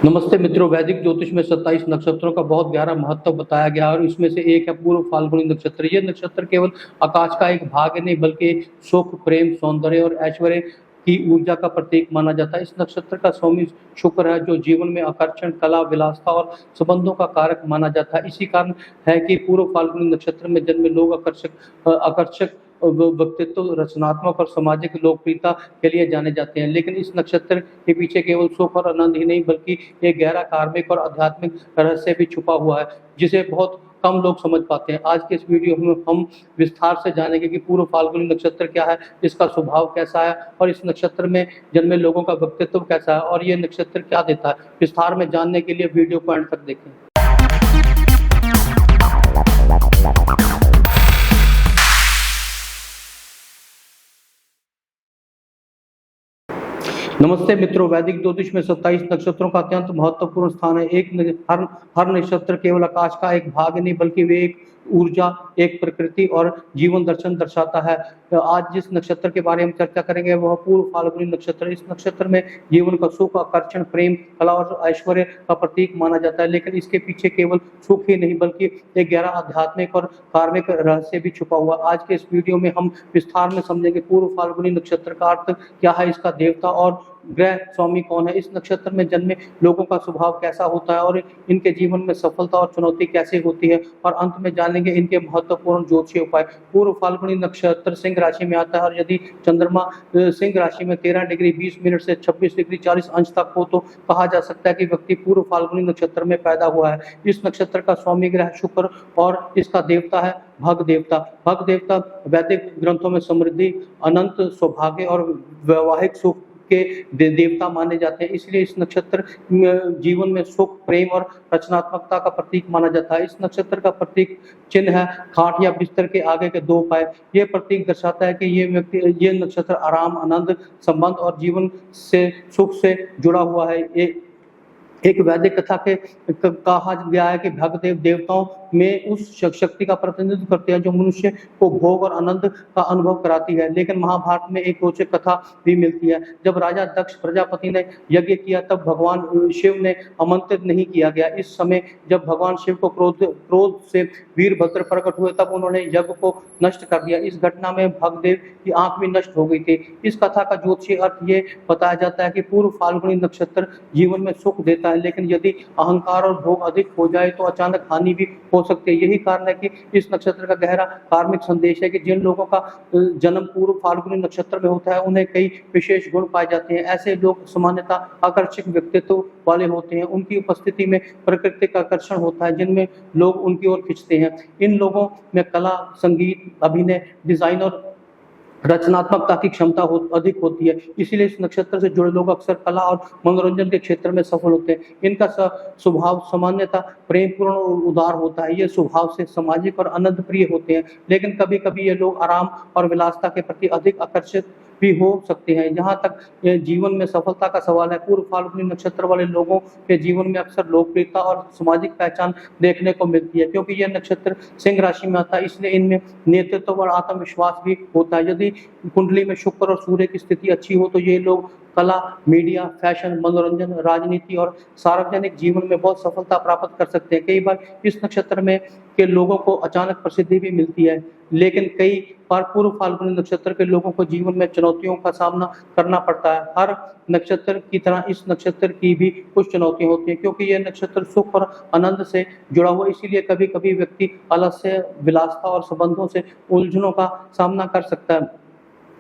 नमस्ते मित्रों, वैदिक ज्योतिष में 27 नक्षत्रों का बहुत गहरा महत्व बताया गया और इसमें से एक है पूर्व फाल्गुनी नक्षत्र। ये नक्षत्र केवल आकाश का एक भाग नहीं बल्कि सुख, प्रेम, सौंदर्य और ऐश्वर्य की ऊर्जा का प्रतीक माना जाता है। इस नक्षत्र का स्वामी शुक्र है जो जीवन में आकर्षण, कला, विलासता और संबंधों का कारक माना जाता है। इसी कारण है कि पूर्व फाल्गुनी नक्षत्र में जन्मे लोग आकर्षक व्यक्तित्व, रचनात्मक और सामाजिक लोकप्रियता के लिए जाने जाते हैं। लेकिन इस नक्षत्र के पीछे केवल सुख और आनंद ही नहीं बल्कि एक गहरा कार्मिक और आध्यात्मिक रहस्य भी छुपा हुआ है, जिसे बहुत कम लोग समझ पाते हैं। आज के इस वीडियो में हम विस्तार से जानेंगे कि पूर्व फाल्गुनी नक्षत्र क्या है, इसका स्वभाव कैसा है और इस नक्षत्र में जन्मे लोगों का व्यक्तित्व कैसा है और ये नक्षत्र क्या देता है। विस्तार में जानने के लिए वीडियो को अंत तक देखें। नमस्ते मित्रों, वैदिक ज्योतिष में 27 नक्षत्रों का अत्यंत महत्वपूर्ण स्थान है। हर नक्षत्र केवल आकाश का एक भाग नहीं बल्कि वे एक ऊर्जा, एक प्रकृति और जीवन दर्शन दर्शाता है। आज जिस नक्षत्र के बारे में चर्चा करेंगे वह पूर्व फाल्गुनी नक्षत्र। इस नक्षत्र में जीवन का सुख, आकर्षण, प्रेम, कला और ऐश्वर्य का प्रतीक माना जाता है। लेकिन इसके पीछे केवल सुख ही नहीं बल्कि एक गहरा आध्यात्मिक और कार्मिक रहस्य भी छुपा हुआ। आज के इस वीडियो में हम विस्तार में समझेंगे पूर्व फाल्गुनी नक्षत्र का अर्थ क्या है, इसका देवता और ग्रह स्वामी कौन है, इस नक्षत्र में जन्मे लोगों का स्वभाव कैसा होता है और इनके जीवन में सफलता और चुनौती कैसे होती है, और अंत में जानेंगे इनके महत्वपूर्ण ज्योतिषीय उपाय। पूर्व फाल्गुनी नक्षत्र सिंह राशि में आता है और यदि चंद्रमा सिंह राशि में 13 डिग्री 20 मिनट से 26 डिग्री 40 अंश तक हो तो कहा जा सकता है कि व्यक्ति पूर्व फाल्गुनी नक्षत्र में पैदा हुआ है। इस नक्षत्र का स्वामी ग्रह शुक्र और इसका देवता है भग देवता। भग देवता वैदिक ग्रंथों में समृद्धि, अनंत सौभाग्य और वैवाहिक सुख के देवता माने जाते हैं। इसलिए इस नक्षत्र जीवन में सुख, प्रेम और रचनात्मकता का प्रतीक माना जाता है। इस नक्षत्र का प्रतीक चिन्ह है खाट या बिस्तर के आगे के 2 पाए। ये प्रतीक दर्शाता है कि ये नक्षत्र आराम, आनंद, संबंध और जीवन से सुख से जुड़ा हुआ है। एक वैदिक कथा के कहा गया है कि भगदेव देवताओं में उस शक्ति का प्रतिनिधित्व करते हैं जो मनुष्य को भोग और आनंद का अनुभव कराती है। लेकिन महाभारत में एक रोचक कथा भी मिलती है। जब राजा दक्ष प्रजापति ने यज्ञ किया तब भगवान शिव ने आमंत्रित नहीं किया गया। इस समय जब भगवान शिव को क्रोध से वीरभद्र प्रकट हुए तब उन्होंने यज्ञ को नष्ट कर दिया। इस घटना में भगदेव की आंख भी नष्ट हो गई थी। इस कथा का ज्योतिषीय अर्थ ये बताया जाता है कि पूर्व फाल्गुनी नक्षत्र जीवन में सुख देता है, लेकिन यदि अहंकार और भोग अधिक हो जाए तो अचानक हानि भी हो सकती है। यही कारण है कि इस नक्षत्र का गहरा कार्मिक संदेश है कि जिन लोगों का जन्म पूर्व फाल्गुनी नक्षत्र में होता है उन्हें कई विशेष गुण पाए जाते हैं। ऐसे लोग सामान्यतः आकर्षक व्यक्तित्व वाले होते हैं। उनकी उपस्थिति में प्राकृतिक आकर्षण होता है जिनमें लोग उनकी ओर खिंचते हैं। इन लोगों में कला, संगीत, अभिनय, डिजाइन और रचनात्मकता की क्षमता अधिक होती है। इसीलिए इस नक्षत्र से जुड़े लोग अक्सर कला और मनोरंजन के क्षेत्र में सफल होते हैं। इनका स्वभाव सामान्यतः प्रेमपूर्ण और उदार होता है। ये स्वभाव से सामाजिक और आनंद प्रिय होते हैं, लेकिन कभी कभी ये लोग आराम और विलासता के प्रति अधिक आकर्षित भी हो सकते हैं। जहाँ तक जीवन में सफलता का सवाल है, पूर्व फाल्गुनी नक्षत्र वाले लोगों के जीवन में अक्सर लोकप्रियता और सामाजिक पहचान देखने को मिलती है। क्योंकि यह नक्षत्र सिंह राशि में आता है इसलिए इनमें नेतृत्व और आत्मविश्वास भी होता है। यदि कुंडली में शुक्र और सूर्य की स्थिति अच्छी हो तो ये लोग कला, मीडिया, फैशन, मनोरंजन, राजनीति और सार्वजनिक जीवन में बहुत सफलता प्राप्त कर सकते हैं। कई बार इस नक्षत्र में के लोगों को अचानक प्रसिद्धि भी मिलती है, लेकिन कई बार पूर्व फाल्गुनी नक्षत्र के लोगों को जीवन में चुनौतियों का सामना करना पड़ता है। हर नक्षत्र की तरह इस नक्षत्र की भी कुछ चुनौतियां होती हैं। क्योंकि यह नक्षत्र सुख और आनंद से जुड़ा हुआ, इसीलिए कभी कभी व्यक्ति आलस्य, विलासता और संबंधों से उलझनों का सामना कर सकता है।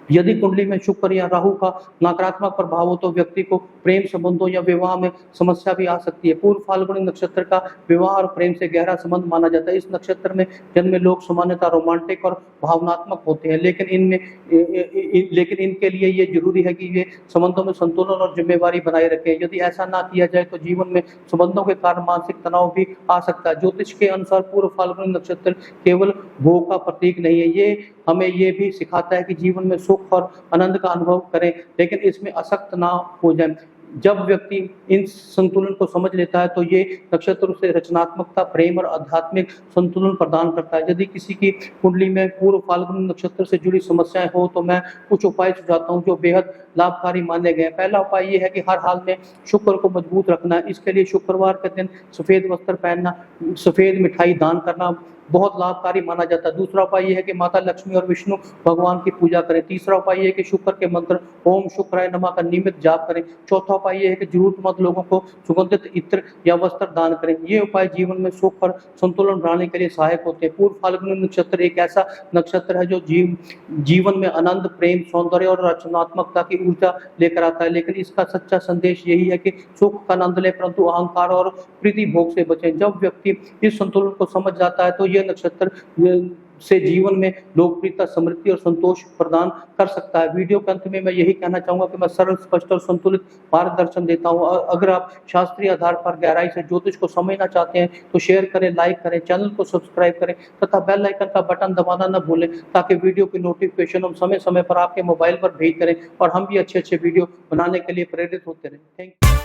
यदि कुंडली में शुक्र या राहु का नकारात्मक प्रभाव हो तो व्यक्ति को प्रेम संबंधों या विवाह में समस्या भी आ सकती है। पूर्व फाल्गुनी नक्षत्र का विवाह और प्रेम से गहरा संबंध माना जाता है। इस नक्षत्र में जन्मे लोग सामान्यतः रोमांटिक और भावनात्मक होते हैं, लेकिन इनके लिए ये जरूरी है कि ये संबंधों में संतुलन और जिम्मेवारी बनाए रखें। यदि ऐसा ना किया जाए तो जीवन में संबंधों के कारण मानसिक तनाव भी आ सकता है। ज्योतिष के अनुसार पूर्व फाल्गुनी नक्षत्र केवल भोग का प्रतीक नहीं है, ये हमें ये भी सिखाता है कि जीवन में सुख और आनंद का अनुभव करें, लेकिन इसमें आसक्त ना हो जाए। जब व्यक्ति इन संतुलन को समझ लेता है तो ये नक्षत्र उसे रचनात्मकता, प्रेम और आध्यात्मिक संतुलन प्रदान करता है। यदि किसी की कुंडली में पूर्व फाल्गुनी नक्षत्र से जुड़ी समस्याएं हो तो मैं कुछ उपाय सुझाता हूँ जो बेहद लाभकारी माने गए हैं। पहला उपाय ये है कि हर हाल में शुक्र को मजबूत रखना है। इसके लिए शुक्रवार के दिन सफेद वस्त्र पहनना, सफेद मिठाई दान करना बहुत लाभकारी माना जाता है। दूसरा उपाय ये है कि माता लक्ष्मी और विष्णु भगवान की पूजा करें। तीसरा उपाय ये है कि शुक्र के मंत्र ओम शुक्राय नमः का नियमित जाप करें। चौथा उपाय ये है कि जरूरतमंद लोगों को सुगंधित इत्र या वस्त्र दान करें। ये उपाय जीवन में सुख और संतुलन बनाने के लिए सहायक होते हैं। पूर्व फाल्गुनी नक्षत्र एक ऐसा नक्षत्र है जो जीवन में आनंद, प्रेम, सौंदर्य और रचनात्मकता की ऊर्जा लेकर आता है। लेकिन इसका सच्चा संदेश यही है कि सुख का आनंद लें परंतु अहंकार और प्रीति भोग से बचें। जब व्यक्ति इस संतुलन को समझ जाता है तो ये नक्षत्र से जीवन में लोकप्रियता, समृद्धि और संतोष प्रदान कर सकता है। वीडियो के अंत में मैं यही कहना चाहूंगा कि मैं सरल, स्पष्ट और संतुलित मार्गदर्शन देता हूं। अगर आप शास्त्रीय आधार पर गहराई से ज्योतिष को समझना चाहते हैं तो शेयर करें, लाइक करें, चैनल को सब्सक्राइब करें तथा बेल आइकन का बटन दबाना न भूलें ताकि वीडियो की नोटिफिकेशन हम समय समय पर आपके मोबाइल पर भेज करें और हम भी अच्छे वीडियो बनाने के लिए प्रेरित होते रहें। Thank you.